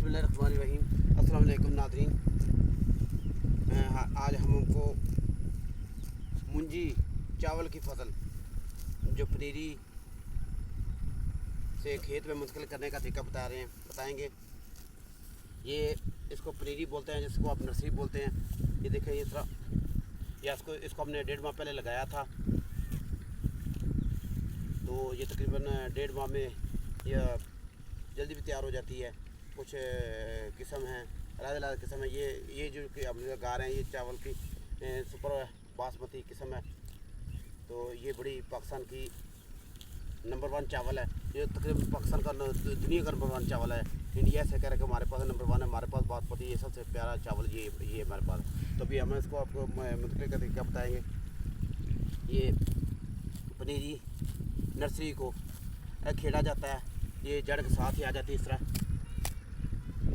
बिस्मिल्लाहिर्रहमानिर्रहीम। अस्सलाम वालेकुम नाज़रीन। आज हमको मुंजी चावल की फसल जो पनीरी से खेत में मुंतकिल करने का तरीका बताएंगे। ये इसको पनीरी बोलते हैं, जिसको आप नर्सरी बोलते हैं। ये देखें, ये तरह या इसको हमने 1.5 माह पहले लगाया था। तो ये तकरीबन 1.5 माह में यह जल्दी भी तैयार हो जाती है। कुछ किस्म हैं, अलग किस्म है। ये जो कि हम लगा रहे हैं, ये चावल की सुपर बासमती किस्म है। तो ये बड़ी पाकिस्तान की नंबर 1 चावल है। ये तकरीबन पाकिस्तान का दुनिया का नंबर 1 चावल है। इंडिया से कह रहे कि हमारे पास नंबर 1 है, हमारे पास बासमती, ये सबसे प्यारा चावल ये हमारे पास। तो अभी हम इसको आपको मुंतकिल का तरीका बताएँगे। ये पनीरी नर्सरी को खेड़ा जाता है, ये जड़ के साथ ही आ जाती है इस तरह।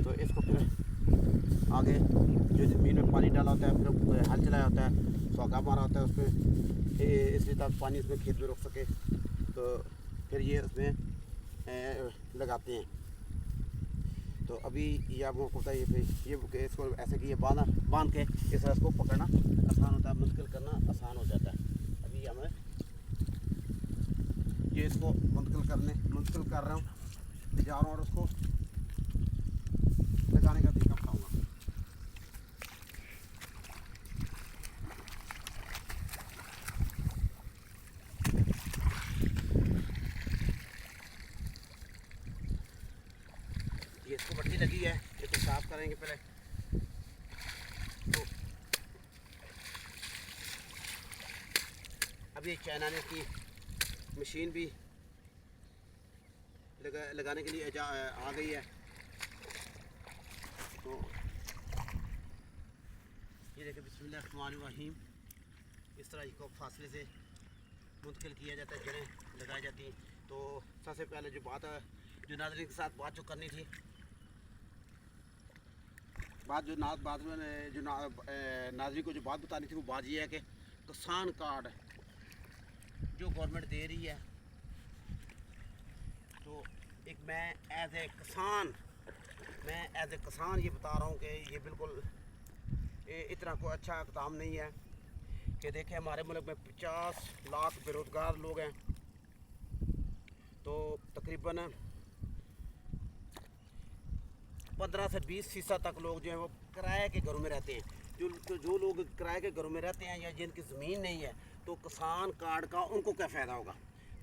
तो इसको फिर आगे जो ज़मीन में पानी डाला होता है, फिर हल चलाया होता है, सोगा मारा होता है उसमें, इसलिए ताकि पानी इसमें खेत में रुक सके। तो फिर ये उसमें लगाते हैं। तो अभी ये आपको पता है, ये इसको ऐसे कि ये बांध के इस तरह इसको पकड़ना आसान होता है, मुंतकिल करना आसान हो जाता है। अभी हमें ये इसको मुंतकिल कर रहा हूँ, जा रहा हूँ और उसको लगाने का तरीका बताऊँगा। ये इसको बट्टी लगी है, इसको साफ करेंगे पहले। तो अभी चाइना ने की मशीन भी लगाने के लिए आ गई है। तो ये देखिए, बिस्मिल्लाहिर्रहमानिर्रहीम। इस तरह इसको फासले से मुंतकिल किया जाता है, जड़ें लगाई जाती हैं। तो सबसे पहले जो नाज़रीन के साथ बात जो करनी थी, नाज़रीन को जो बात बतानी थी, वो बात ये है कि किसान कार्ड जो गवर्नमेंट दे रही है, तो एक मैं एज ए किसान ये बता रहा हूँ कि ये बिल्कुल इतना कोई अच्छा इक़दाम नहीं है। कि देखें, हमारे मुल्क में 50 लाख बेरोज़गार लोग हैं। तो तकरीबन 15 से 20% तक लोग जो हैं वो किराए के घरों में रहते हैं। जो लोग किराए के घरों में रहते हैं या जिनकी ज़मीन नहीं है, तो किसान कार्ड का उनको क्या फ़ायदा होगा।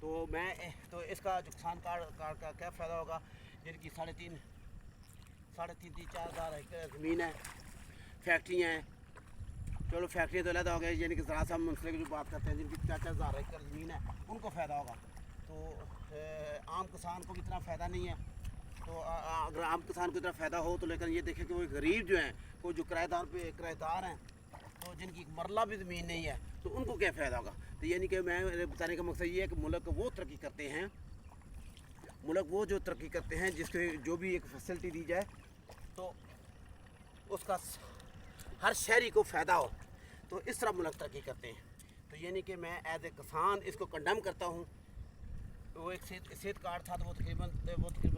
तो इसका जो किसान कार्ड का क्या फ़ायदा होगा, जिनकी 3,500-4,000 एकड़ ज़मीन है, फैक्ट्रियाँ हैं। चलो फैक्ट्रियाँ तो अलग हो गई, यानी कि ज़रा सा हम उनसे जो बात करते हैं, जिनकी 4,000 एकड़ ज़मीन है, उनको फ़ायदा होगा। तो आम किसान को भी इतना फ़ायदा नहीं है। तो अगर आम किसान को इतना फ़ायदा हो, तो लेकिन ये देखें कि वो गरीब जो हैं, वो जो किराएदार हैं, तो जिनकी मरला भी ज़मीन नहीं है, तो उनको क्या फ़ायदा होगा। तो यानी कि मैं बताने का मकसद ये है कि मुल्क वो तरक्की करते हैं, जिसके जो भी एक फैसिलिटी दी जाए, तो उसका हर शहरी को फ़ायदा हो। तो इस तरह मुल्क तरक्की करते हैं। तो यानी कि मैं एज ए किसान इसको कंडेम करता हूँ। वो एक सेहत कार्ड था, तो वो तकरीबन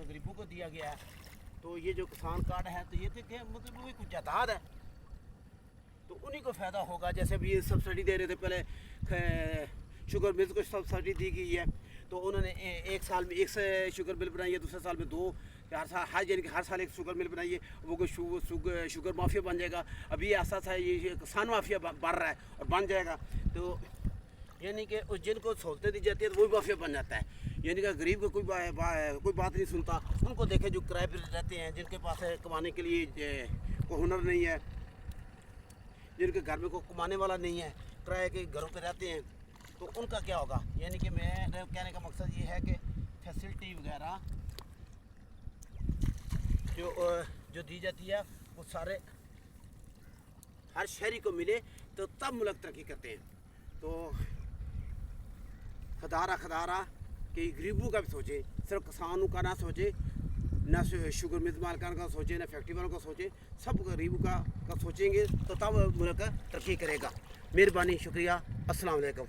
गरीबों को दिया गया है। तो ये जो किसान कार्ड है, तो ये मतलब वो कुछ जायदाद है, तो उन्हीं को फ़ायदा होगा। जैसे भी ये सब्सिडी दे रहे थे पहले, शुगर मिल्स को सब्सिडी दी गई है। तो उन्होंने एक साल में 1 से शुगर मिल बनाई है, दूसरे साल में 2, यानी कि हर साल 1 शुगर मिल बनाइए। वो कोई शुगर माफिया बन जाएगा। अभी ऐसा ये किसान माफिया बढ़ रहा है और बन जाएगा। तो यानी कि जिनको सहूलतें दी जाती है, तो वो भी माफिया बन जाता है। यानी कि गरीब को कोई बात नहीं सुनता। उनको देखें जो किराए पर रहते हैं, जिनके पास कमाने के लिए कोई हुनर नहीं है, जिनके घर में कोई कमाने वाला नहीं है, किराए के घरों पे रहते हैं, तो उनका क्या होगा। यानी कि मैं कहने का मकसद ये है कि फैसिलिटी वगैरह जो दी जाती है, वो सारे हर शहरी को मिले, तो तब मुल्क तरक्की करते हैं। तो खदारा कि गरीबों का भी सोचे, सिर्फ किसानों का ना सोचे, ना शुगर मिल मालकान का सोचे, ना फैक्ट्री वालों का सोचे, सब गरीबों का सोचेंगे, तो तब मुल्क तरक्की करेगा। मेहरबानी, शुक्रिया, अस्सलाम वालेकुम।